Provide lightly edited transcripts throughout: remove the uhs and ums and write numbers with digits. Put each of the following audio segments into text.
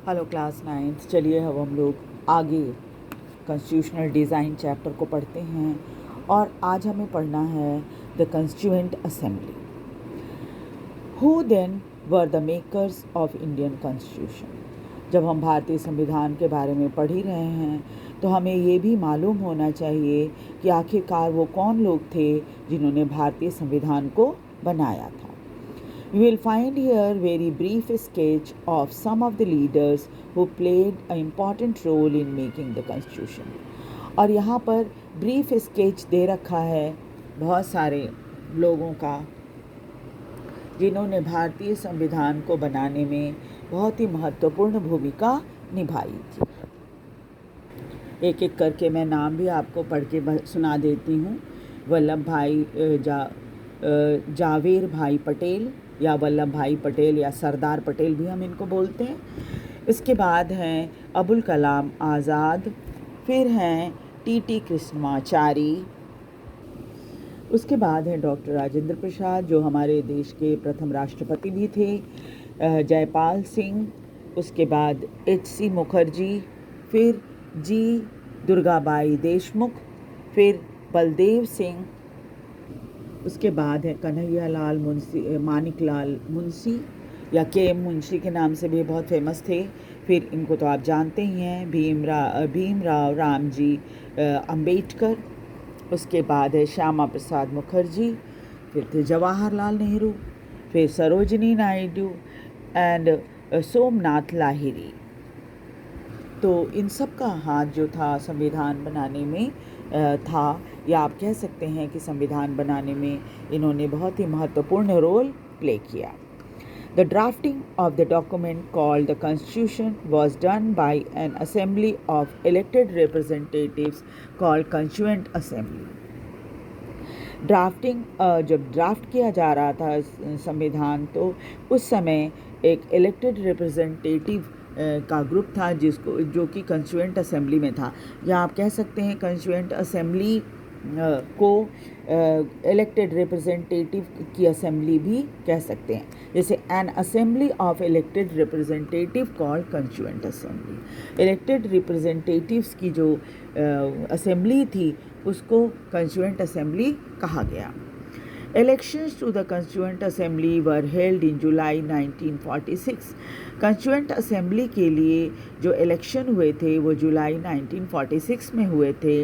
Hello class 9th। चलिए अब हम लोग आगे कॉन्स्टिट्यूशनल डिज़ाइन चैप्टर को पढ़ते हैं और आज हमें पढ़ना है the constituent assembly. Who then were the makers of Indian constitution. जब हम भारतीय संविधान के बारे में पढ़ ही रहे हैं तो हमें ये भी मालूम होना चाहिए कि आखिरकार वो कौन लोग थे जिन्होंने भारतीय संविधान को बनाया था। You will find here very brief sketch of some of the leaders who played an important role in making the constitution. और यहाँ पर ब्रीफ स्केच दे रखा है बहुत सारे लोगों का जिन्होंने भारतीय संविधान को बनाने में बहुत ही महत्वपूर्ण भूमिका निभाई थी। एक एक करके मैं नाम भी आपको पढ़ के सुना देती हूँ। वल्लभ भाई जावेर भाई पटेल या वल्लभ भाई पटेल या सरदार पटेल भी हम इनको बोलते हैं। इसके बाद हैं अबुल कलाम आज़ाद, फिर हैं टी कृष्णमाचारी, उसके बाद हैं डॉक्टर राजेंद्र प्रसाद जो हमारे देश के प्रथम राष्ट्रपति भी थे, जयपाल सिंह, उसके बाद H.C. मुखर्जी, फिर जी दुर्गाबाई देशमुख, फिर बलदेव सिंह, उसके बाद है कन्हैयालाल मुंशी, मानिकलाल मुंशी या के मुंशी के नाम से भी बहुत फेमस थे। फिर इनको तो आप जानते ही हैं, भीमराव रामजी अंबेडकर, उसके बाद है श्यामा प्रसाद मुखर्जी, फिर थे जवाहरलाल नेहरू, फिर सरोजिनी नायडू एंड सोमनाथ लाहिरी। तो इन सब का हाथ जो था संविधान बनाने में था, या आप कह सकते हैं कि संविधान बनाने में इन्होंने बहुत ही महत्वपूर्ण रोल प्ले किया। The drafting of the document called the Constitution was done by an assembly of elected representatives called Constituent Assembly. Drafting जब ड्राफ्ट किया जा रहा था संविधान, तो उस समय एक इलेक्टेड रिप्रेजेंटेटिव का ग्रुप था जो कि कंस्टिट्यूएंट असेंबली में था, या आप कह सकते हैं कंस्टिट्यूएंट असेंबली को इलेक्टेड रिप्रेजेंटेटिव की असेंबली भी कह सकते हैं। जैसे N assembly of elected representative called constituent assembly. Elected representatives की जो असेंबली थी उसको कंस्टिट्यूएंट असेंबली कहा गया। Elections to the Constituent Assembly were held in July 1946. Constituent Assembly के लिए जो इलेक्शन हुए थे वो जुलाई 1946 में हुए थे।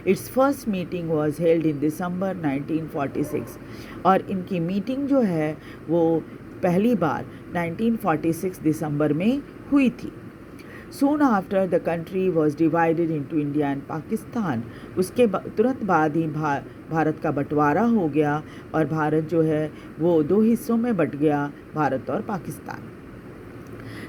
Its first meeting was held in December 1946 और इनकी मीटिंग जो है वो पहली बार 1946 दिसंबर में हुई थी। Soon after the country was divided into India and Pakistan. उसके तुरंत बाद ही भारत का बंटवारा हो गया और भारत जो है वो दो हिस्सों में बट गया, भारत और Pakistan.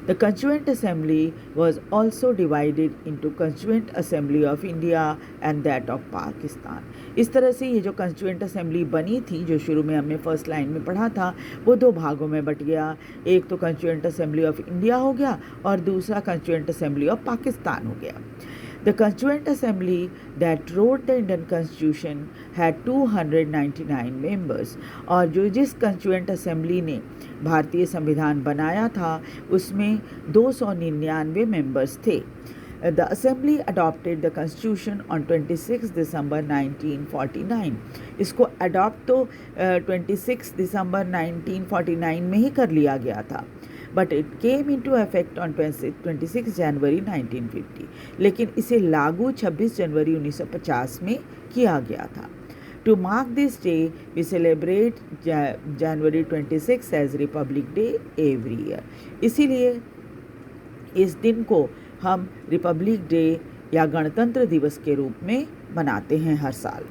The Constituent Assembly was also divided into Constituent Assembly of India and that of Pakistan. इस तरह से ये जो Constituent Assembly बनी थी, जो शुरू में हमने फर्स्ट लाइन में पढ़ा था, वो दो भागों में बट गया। एक तो Constituent Assembly of India हो गया और दूसरा Constituent Assembly of Pakistan हो गया। The Constituent Assembly that wrote the Indian Constitution had 299 members और जिस Constituent Assembly ने भारतीय संविधान बनाया था उसमें 299 मेंबर्स थे। The Assembly adopted the Constitution on 26 December 1949. इसको अडॉप्ट तो 26 दिसंबर 1949 में ही कर लिया गया था, but it came into effect on 26 जनवरी 1950। लेकिन इसे लागू 26 जनवरी 1950 में किया गया था। To mark this day, we celebrate January 26 as Republic Day every year. इसीलिए इस दिन को हम रिपब्लिक डे या गणतंत्र दिवस के रूप में मनाते हैं हर साल।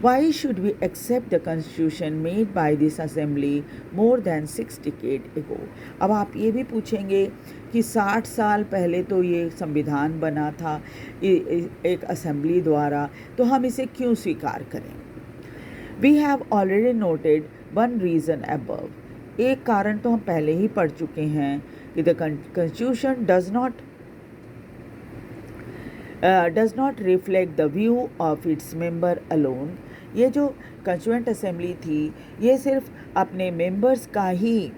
Why should we accept the constitution made by this assembly more than 6 decades ago? अब आप ये भी पूछेंगे कि 60 साल पहले तो ये संविधान बना था एक असेंबली द्वारा, तो हम इसे क्यों स्वीकार करें? We have already noted one reason above. एक कारण तो हम पहले ही पढ़ चुके हैं कि the constitution does not reflect the view of its member alone. ये जो कंस्टिट्यूएंट असेंबली थी ये सिर्फ अपने मेंबर्स का ही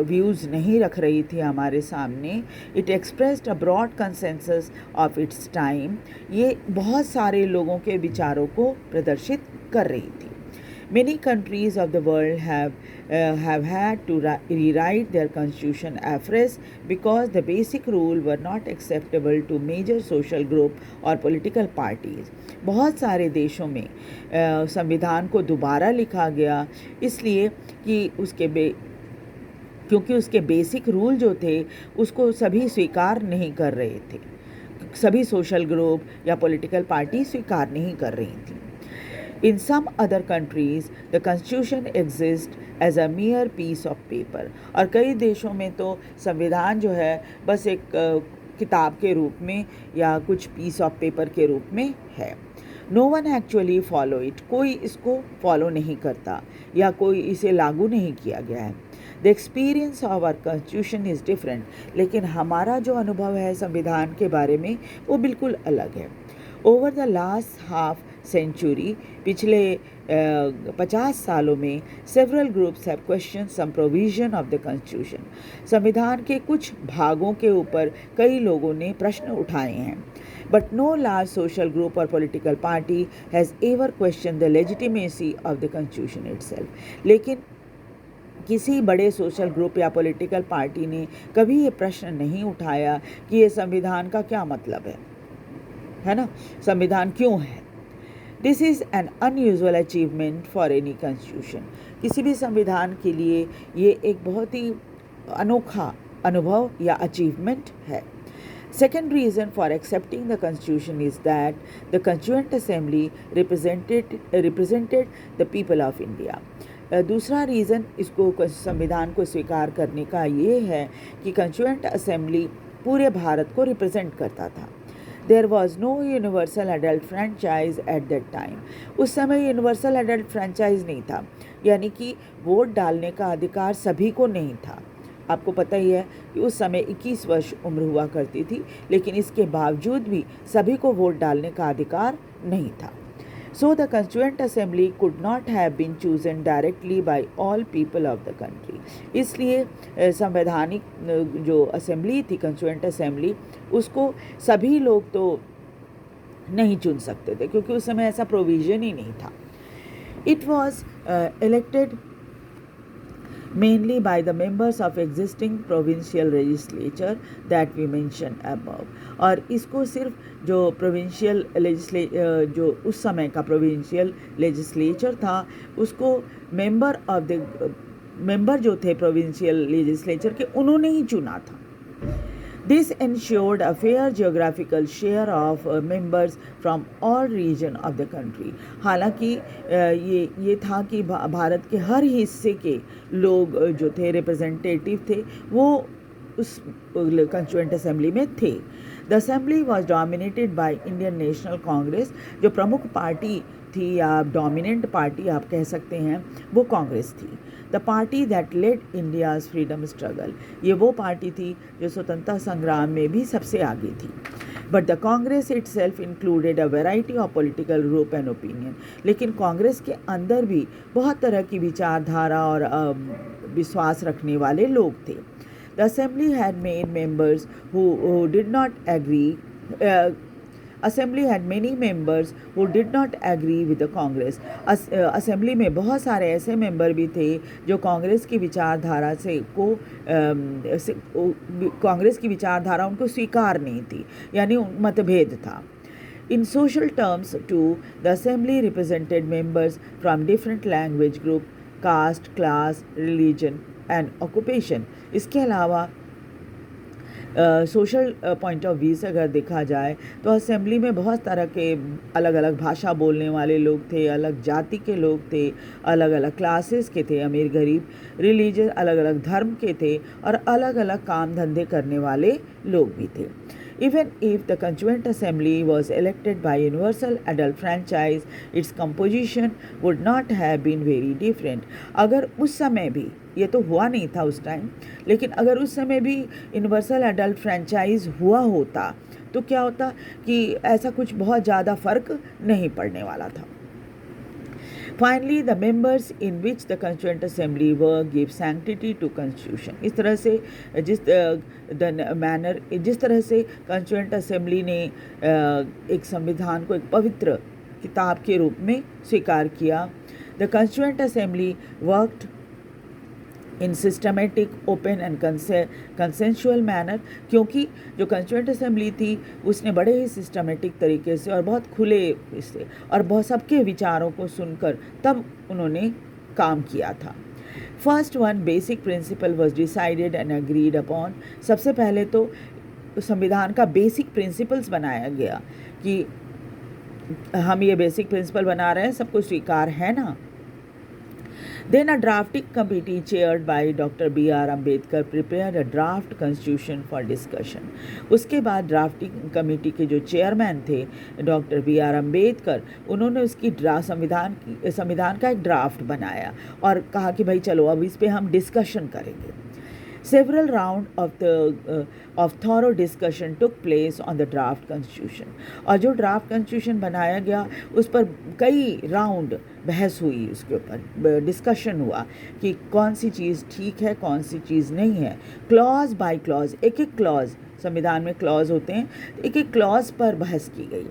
व्यूज़ नहीं रख रही थी हमारे सामने. It expressed a broad consensus of its time. ये बहुत सारे लोगों के विचारों को प्रदर्शित कर रही थी. Many countries of the world have had to rewrite their constitution afresh because the basic rule were not acceptable to major social group or political parties. बहुत सारे देशों में संविधान को दोबारा लिखा गया इसलिए कि क्योंकि उसके बेसिक रूल जो थे उसको सभी स्वीकार नहीं कर रहे थे. सभी सोशल ग्रुप या पॉलिटिकल पार्टी स्वीकार नहीं कर रही थी. In some other countries, the constitution exists as a mere piece of paper. और कई देशों में तो संविधान जो है बस एक किताब के रूप में या कुछ पीस ऑफ पेपर के रूप में है. No one actually follow it. कोई इसको फॉलो नहीं करता या कोई इसे लागू नहीं किया गया है. The experience of our constitution is different. लेकिन हमारा जो अनुभव है संविधान के बारे में वो बिल्कुल अलग है. Over the last half century, पिछले 50 सालों में several groups have questioned some provision of the constitution. संविधान के कुछ भागों के ऊपर कई लोगों ने प्रश्न उठाए हैं. But no large social group or political party has ever questioned the legitimacy of the constitution itself. लेकिन किसी बड़े सोशल ग्रुप या पॉलिटिकल पार्टी ने कभी ये प्रश्न नहीं उठाया कि ये संविधान का क्या मतलब है ना, संविधान क्यों है. This is an unusual achievement for any constitution. किसी भी संविधान के लिए ये एक बहुत ही अनोखा अनुभव या अचीवमेंट है. Second reason for accepting the constitution is that the Constituent Assembly represented the people of India. दूसरा रीज़न इसको संविधान को स्वीकार करने का ये है कि कंस्टिट्यूएंट असेंबली पूरे भारत को रिप्रेजेंट करता था. There was no universal adult franchise at that time. उस समय यूनिवर्सल एडल्ट फ्रेंचाइज नहीं था, यानी कि वोट डालने का अधिकार सभी को नहीं था. आपको पता ही है कि उस समय 21 वर्ष उम्र हुआ करती थी, लेकिन इसके बावजूद भी सभी को वोट डालने का अधिकार नहीं था. So the Constituent Assembly could not have been chosen directly by all people of the country. इसलिए संवैधानिक जो असेंबली थी, कंस्टिट्यूएंट असेंबली, उसको सभी लोग तो नहीं चुन सकते थे क्योंकि उस समय ऐसा प्रोविज़न ही नहीं था. It was elected mainly by the members of existing provincial legislature that we mentioned above. और इसको सिर्फ जो प्रोविंशियल जो उस समय का प्रोविंशियल लेजिस्लेचर था उसको मेंबर जो थे प्रोविंशियल लेजिस्लेचर के उन्होंने ही चुना था. This ensured a fair geographical share of members from all region of the country. हालांकि ये था कि भारत के हर हिस्से के लोग जो थे रिप्रेजेंटेटिव थे वो उस कंस्टिट्यूएंट असेंबली में थे. The assembly was dominated by Indian national Congress. जो प्रमुख पार्टी थी या डोमिनेंट पार्टी आप कह सकते हैं वो कांग्रेस थी. The party that led India's freedom struggle. ये वो पार्टी थी जो स्वतंत्रता संग्राम में भी सबसे आगे थी. But the Congress itself included a variety of political group and opinion. लेकिन कांग्रेस के अंदर भी बहुत तरह की विचारधारा और विश्वास रखने वाले लोग थे. The assembly had made members who did not agree. Assembly had many members who did not agree with the Congress. Assembly में बहुत सारे ऐसे मेंबर भी थे जो कांग्रेस की विचारधारा कांग्रेस की विचारधारा उनको स्वीकार नहीं थी, यानी मतभेद था. In social terms too, the assembly represented members from different language group, caste, class, religion and occupation. इसके अलावा सोशल पॉइंट ऑफ व्यू से अगर देखा जाए तो असेंबली में बहुत तरह के अलग अलग भाषा बोलने वाले लोग थे, अलग जाति के लोग थे, अलग अलग क्लासेस के थे, अमीर गरीब, रिलीजन, अलग अलग धर्म के थे और अलग अलग काम धंधे करने वाले लोग भी थे. Even if the Constituent Assembly was elected by universal adult franchise, its composition would not have been very different. अगर उस समय भी, ये तो हुआ नहीं था उस टाइम, लेकिन अगर उस समय भी यूनिवर्सल एडल्ट फ्रेंचाइज हुआ होता तो क्या होता कि ऐसा कुछ बहुत ज़्यादा फ़र्क नहीं पड़ने वाला था. Finally the members in which the constituent assembly work give sanctity to constitution. इस तरह से जिस तरह से कंस्टिट्यूएंट असेंबली ने एक संविधान को एक पवित्र किताब के रूप में स्वीकार किया। The constituent assembly worked in systematic open and consensual manner, क्योंकि जो कंस्टिट्यूएंट असेंबली थी उसने बड़े ही सिस्टमेटिक तरीके से और बहुत खुले से और बहुत सबके विचारों को सुनकर तब उन्होंने काम किया था। First one basic principle was decided and agreed upon. सबसे पहले तो संविधान का बेसिक प्रिंसिपल्स बनाया गया कि हम ये बेसिक प्रिंसिपल बना रहे हैं, सबको स्वीकार है ना। Then a drafting committee chaired by Dr. B.R. Ambedkar prepared a draft constitution for discussion. उसके बाद ड्राफ्टिंग कमेटी के जो चेयरमैन थे डॉक्टर B.R. अम्बेडकर, उन्होंने उसकी संविधान का एक ड्राफ्ट बनाया और कहा कि भाई चलो अब इस पे हम डिस्कशन करेंगे। Several rounds of thorough discussion took place on the draft constitution. और जो ड्राफ्ट कॉन्स्टिट्यूशन बनाया गया उस पर कई राउंड बहस हुई, उसके ऊपर डिस्कशन हुआ कि कौन सी चीज़ ठीक है, कौन सी चीज़ नहीं है। क्लॉज बाय क्लॉज, एक एक क्लॉज, संविधान में क्लॉज होते हैं, एक एक क्लॉज पर बहस की गई।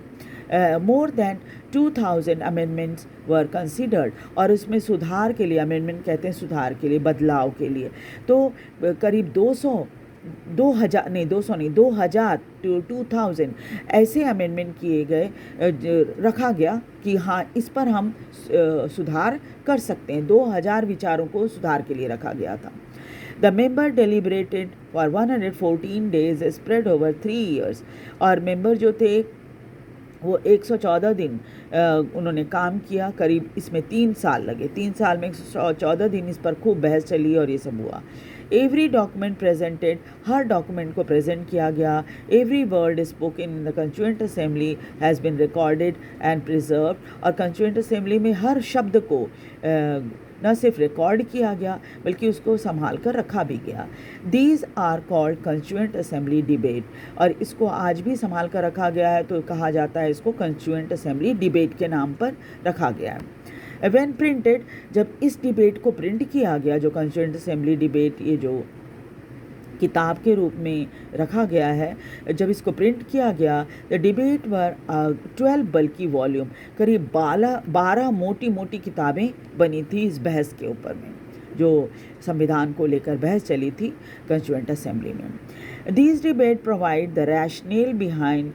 More than 2000 amendments were considered, और उसमें सुधार के लिए, अमेंडमेंट कहते हैं सुधार के लिए, बदलाव के लिए, तो करीब 2000 to 2000 ऐसे अमेंडमेंट किए गए, रखा गया कि हाँ इस पर हम सुधार कर सकते हैं। 2000 विचारों को सुधार के लिए रखा गया था। The member deliberated for 114 days spread over 3 years, और मेंबर जो थे वो 114 दिन उन्होंने काम किया, करीब इसमें 3 साल लगे। 3 साल में 114 दिन इस पर खूब बहस चली और ये सब हुआ। एवरी डॉक्यूमेंट प्रेजेंटेड, हर डॉक्यूमेंट को प्रेजेंट किया गया। Every word spoken in the constituent assembly has been recorded and preserved, और कंस्टिट्यूएंट असेंबली में हर शब्द को न सिर्फ रिकॉर्ड किया गया बल्कि उसको संभाल कर रखा भी गया। These are called constituent assembly debate, और इसको आज भी संभाल कर रखा गया है, तो कहा जाता है इसको कंस्टिट्यूएंट असेंबली डिबेट के नाम पर रखा गया है। व्हेन प्रिंटेड, जब इस डिबेट को प्रिंट किया गया, जो कंस्टिट्यूएंट असेंबली डिबेट ये जो किताब के रूप में रखा गया है, जब इसको प्रिंट किया गया, द डिबेट वर 12 बल्कि वॉल्यूम, करीब 12 मोटी मोटी किताबें बनी थी इस बहस के ऊपर में, जो संविधान को लेकर बहस चली थी कंस्टिट्यूएंट असेंबली में। These debate provide the rational behind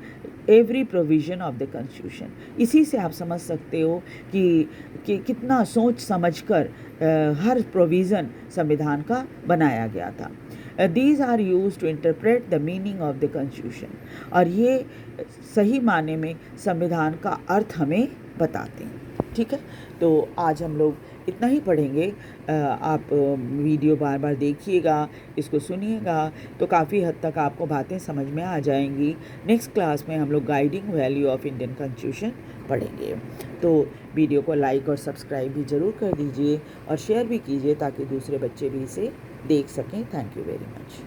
every provision of the constitution. इसी से आप समझ सकते हो कि कितना सोच समझकर हर प्रोविज़न संविधान का बनाया गया था। These are used to interpret the meaning of the constitution, और ये सही माने में संविधान का अर्थ हमें बताते हैं। ठीक है, तो आज हम लोग इतना ही पढ़ेंगे। आप वीडियो बार बार देखिएगा, इसको सुनिएगा, तो काफ़ी हद तक आपको बातें समझ में आ जाएंगी। नेक्स्ट क्लास में हम लोग guiding value of Indian constitution पढ़ेंगे। तो वीडियो को लाइक और सब्सक्राइब भी ज़रूर कर दीजिए और शेयर भी कीजिए ताकि दूसरे बच्चे भी इसे देख सकें। Thank you very much.